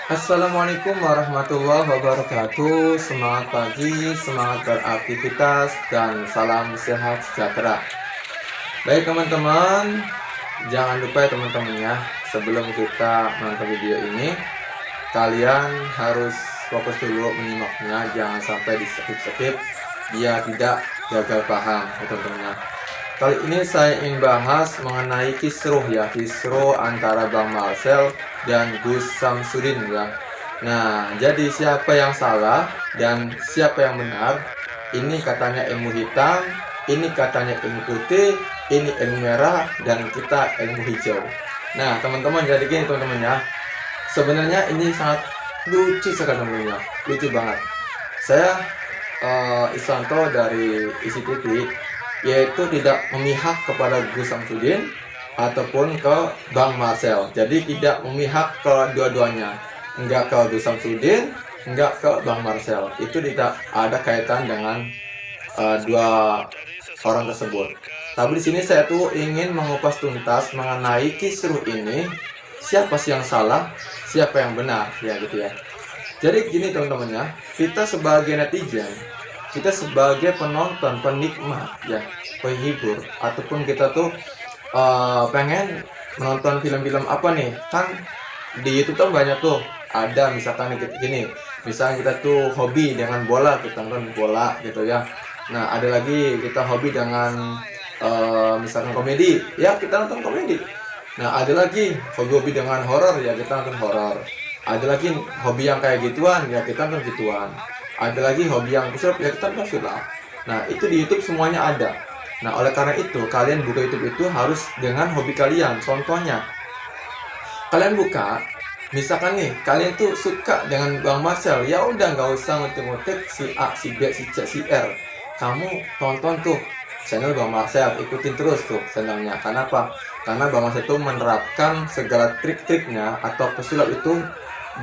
Assalamualaikum warahmatullahi wabarakatuh. Semangat pagi, semangat beraktivitas, dan salam sehat sejahtera. Baik teman-teman, jangan lupa ya teman-teman ya, sebelum kita menonton video ini, kalian harus fokus dulu menyimaknya, jangan sampai di skip-skip biar tidak gagal paham ya teman-teman ya. Kali ini saya ingin bahas mengenai kisruh antara Bang Marcel dan Gus Samsudin ya. Nah, jadi siapa yang salah dan siapa yang benar? Ini katanya ilmu hitam, ini katanya ilmu putih, ini ilmu merah, dan kita ilmu hijau. Nah, teman-teman, jadi gini teman-teman ya. Sebenarnya ini sangat lucu sekali teman-teman ya, lucu banget. Saya Iswanto dari Isi TV, yaitu tidak memihak kepada Gus Samsudin ataupun ke Bang Marcel. Jadi tidak memihak ke dua-duanya, enggak ke Gus Samsudin, enggak ke Bang Marcel. Itu tidak ada kaitan dengan dua orang tersebut. Tapi di sini saya tuh ingin mengupas tuntas mengenai kisruh ini, siapa sih yang salah, siapa yang benar, ya gitu ya. Jadi gini teman-teman ya, kita sebagai netizen, kita sebagai penonton, penikmat ya, penghibur, ataupun kita tuh pengen menonton film-film apa nih, kan di YouTube tuh banyak tuh, ada misalkan gini, misalnya kita tuh hobi dengan bola, kita nonton bola gitu ya. Nah, ada lagi kita hobi dengan misalkan komedi, ya kita nonton komedi. Nah, ada lagi hobi dengan horor, ya kita nonton horor. Ada lagi hobi yang kayak gituan, ya kita nonton gituan. Ada lagi hobi yang sulap, ya kita nonton sulap. Nah, itu di YouTube semuanya ada. Nah, oleh karena itu kalian buka YouTube itu harus dengan hobi kalian. Contohnya, kalian buka, misalkan nih kalian tuh suka dengan Bang Marcel, ya udah nggak usah ngutik-ngutik si A, si B, si C, si R. Kamu tonton tuh channel Bang Marcel, ikutin terus tuh channelnya. Kenapa? Karena Bang Marcel itu menerapkan segala trik-triknya atau pesulap itu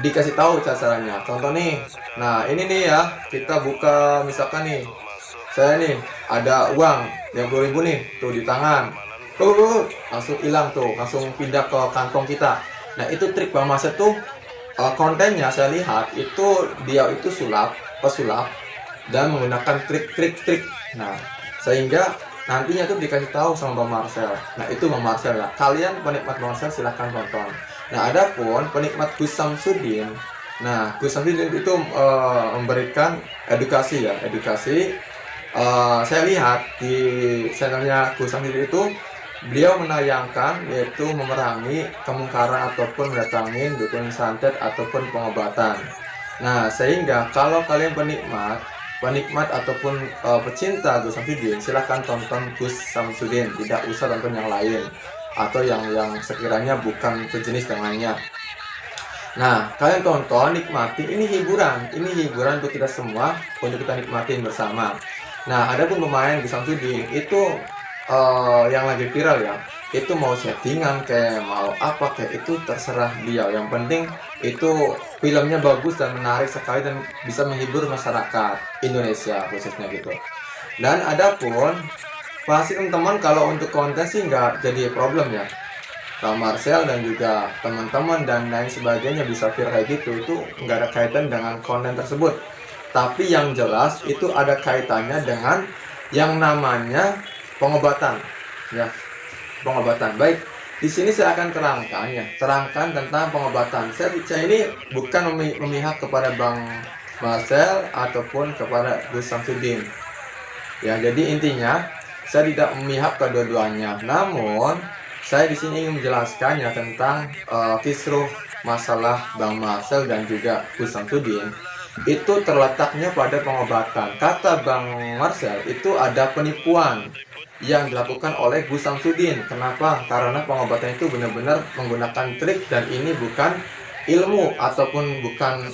dikasih tahu caranya. Contoh nih, nah ini nih ya, kita buka misalkan nih, saya nih ada uang yang 20.000 nih tuh di tangan, langsung hilang tuh, langsung pindah ke kantong kita. Nah itu trik Bang Marcel tuh, kontennya saya lihat itu dia itu pesulap dan menggunakan trik. Nah sehingga nantinya tuh dikasih tahu sama Bang Marcel. Nah itu Bang Marcel ya. Kalian penikmat Bang Marcel silahkan tonton. Nah adapun penikmat Gus Samsudin, nah Gus Samsudin itu memberikan edukasi ya, edukasi. Saya lihat di channelnya Gus Samsudin itu beliau menayangkan yaitu memerangi kemungkaran ataupun mendatangin dukun santet ataupun pengobatan. Nah sehingga kalau kalian penikmat ataupun pecinta Gus Samsudin, silahkan tonton Gus Samsudin, tidak usah tonton yang lain atau yang sekiranya bukan sejenis dengannya. Nah kalian tonton, nikmati, ini hiburan untuk kita semua, untuk kita nikmatin bersama. Nah ada pun pemain Gus Samsudin itu yang lagi viral ya, itu mau settingan kayak mau apa kayak itu terserah dia, yang penting itu filmnya bagus dan menarik sekali dan bisa menghibur masyarakat Indonesia khususnya gitu. Dan adapun pasti teman-teman kalau untuk konten sih nggak jadi problem ya, Bang Marcel dan juga teman-teman dan lain sebagainya bisa viral kayak gitu, itu nggak ada kaitan dengan konten tersebut. Tapi yang jelas itu ada kaitannya dengan yang namanya pengobatan ya, pengobatan. Baik, di sini saya akan terangkan tentang pengobatan. Saya ini bukan memihak kepada Bang Marcel ataupun kepada Gus Samsudin ya. Jadi intinya saya tidak memihak kedua-duanya, namun saya di sini ingin menjelaskan ya tentang kisruh masalah Bang Marcel dan juga Gus Samsudin. Itu terletaknya pada pengobatan. Kata Bang Marcel itu ada penipuan yang dilakukan oleh Gus Samsudin. Kenapa? Karena pengobatan itu benar-benar menggunakan trik dan ini bukan ilmu ataupun bukan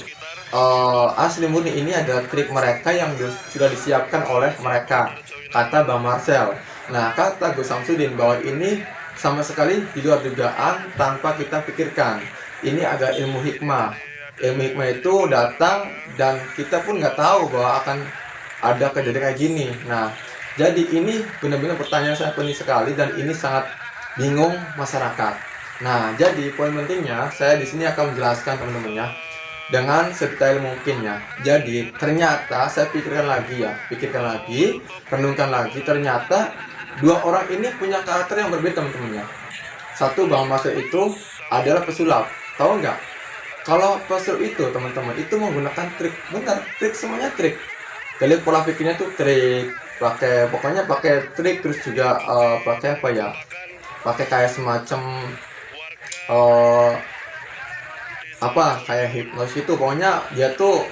asli murni. Ini adalah trik mereka yang sudah disiapkan oleh mereka, kata Bang Marcel. Nah kata Gus Samsudin bahwa ini sama sekali di luar dugaan tanpa kita pikirkan. Ini ada ilmu hikmah. Ilmu hikmah itu datang dan kita pun nggak tahu bahwa akan ada kejadian kayak gini. Nah jadi ini benar-benar pertanyaan saya penting sekali dan ini sangat bingung masyarakat. Nah, jadi poin pentingnya saya di sini akan menjelaskan teman-teman ya. dengan sedetail mungkin ya. Jadi ternyata saya pikirkan lagi, renungkan lagi, ternyata dua orang ini punya karakter yang berbeda teman-teman ya. Satu, Bang Marcel itu adalah pesulap, tahu nggak? Kalau pesulap itu teman-teman itu menggunakan trik, benar, trik, semuanya trik. Jadi pola pikirnya tuh trik, pokoknya pakai trik, terus juga pakai apa ya? Pakai kayak semacam eh, apa kayak hipnosis itu, pokoknya dia tuh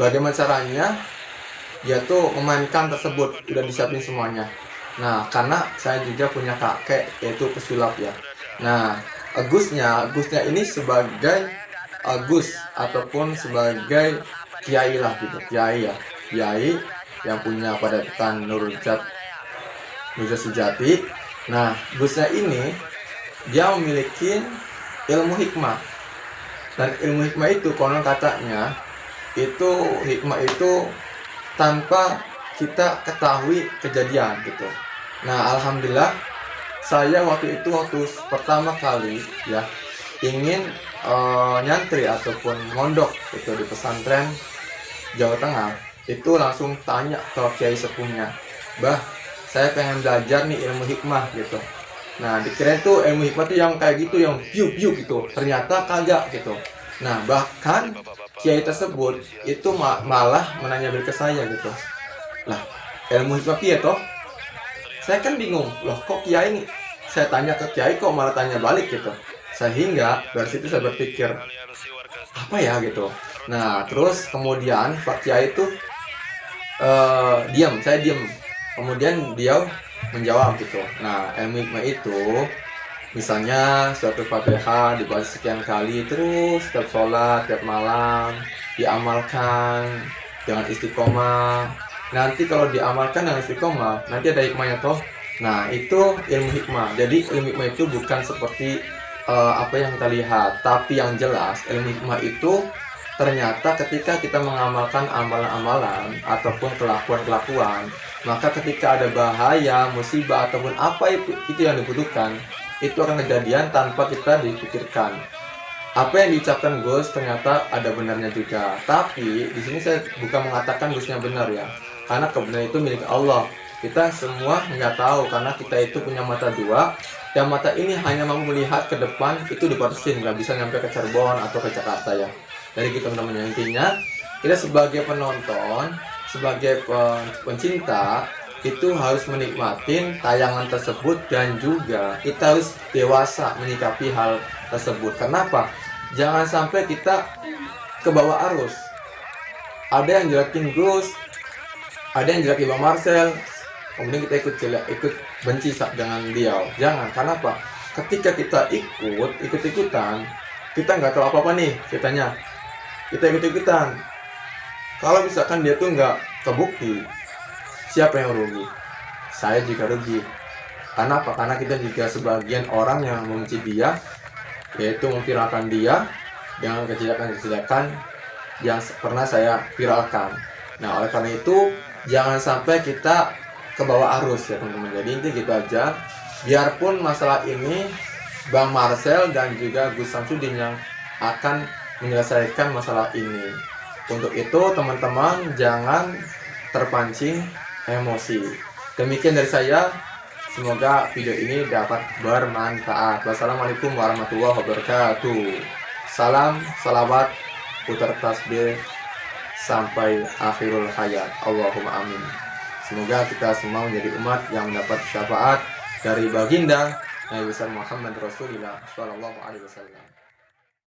bagaimana caranya dia tuh memainkan tersebut, udah disiapin semuanya. Nah, karena saya juga punya kakek yaitu pesulap ya. Nah, Agusnya ini sebagai Agus ataupun sebagai kiai lah gitu, kiai ya, kiai yang punya Padepokan Nurjat Sejati. Nah, Gusnya ini dia memiliki ilmu hikmah, dan ilmu hikmah itu konon katanya itu hikmah itu tanpa kita ketahui kejadian gitu. Nah, alhamdulillah saya waktu pertama kali ya ingin nyantri ataupun mondok itu di pesantren Jawa Tengah, itu langsung tanya ke kiai sepuhnya, "Bah, saya pengen belajar nih ilmu hikmah gitu." Nah, dikira itu ilmu hikmah tuh yang kayak gitu, yang piu-piu gitu. Ternyata kagak gitu. Nah, bahkan kiai tersebut itu malah menanya balik ke saya gitu. Lah, ilmu hikmah piye toh? Saya kan bingung. Loh, kok kiai nih? Saya tanya ke kiai kok malah tanya balik gitu. Sehingga dari situ saya berpikir, apa ya gitu. Nah, terus kemudian Pak Kiai itu saya diam. Kemudian dia menjawab gitu. Nah, ilmu hikmah itu misalnya suatu Fatihah dibaca sekian kali terus setiap sholat, tiap malam diamalkan dengan istiqomah. Nanti kalau diamalkan dengan istiqomah, nanti ada hikmahnya toh. Nah, itu ilmu hikmah. Jadi ilmu hikmah itu bukan seperti apa yang kita lihat, tapi yang jelas ilmu hikmah itu ternyata ketika kita mengamalkan amalan-amalan ataupun kelakuan-kelakuan, maka ketika ada bahaya, musibah ataupun apa itu yang dibutuhkan, itu akan kejadian tanpa kita dipikirkan. Apa yang diucapkan Gus ternyata ada benarnya juga. Tapi di sini saya bukan mengatakan Gusnya benar ya, karena kebenaran itu milik Allah. Kita semua nggak tahu karena kita itu punya mata dua, dan mata ini hanya mampu melihat ke depan, itu dibatasin, nggak bisa nyampe ke Cirebon atau ke Jakarta ya. Dari gitu teman-teman, intinya kita sebagai penonton, sebagai pencinta itu harus menikmati tayangan tersebut, dan juga kita harus dewasa menyikapi hal tersebut. Kenapa? Jangan sampai kita ke bawah arus. Ada yang jelekin Gus, ada yang jelekin Bang Marcel, kemudian kita ikut benci dengan dia. Jangan. Kenapa? Ketika kita ikut-ikutan, kita nggak tahu apa-apa nih ceritanya. Kita ikut-ikutan. Kalau misalkan dia tuh nggak kebukti, siapa yang rugi? Saya juga rugi. Karena apa? Karena kita juga sebagian orang yang membenci dia, yaitu memviralkan dia dengan kejelekan-kejelekan yang pernah saya viralkan. Nah, oleh karena itu jangan sampai kita ke bawah arus ya teman-teman. Jadi intinya gitu aja. Biarpun masalah ini Bang Marcel dan juga Gus Samsudin yang akan menyelesaikan masalah ini. Untuk itu teman-teman jangan terpancing emosi. Demikian dari saya. Semoga video ini dapat bermanfaat. Wassalamualaikum warahmatullahi wabarakatuh. Salam, salawat, putar tasbih sampai akhirul hayat. Allahumma amin. Semoga kita semua menjadi umat yang mendapat syafaat dari baginda Nabi besar Muhammad Rasulullah Sallallahu Alaihi Wasallam.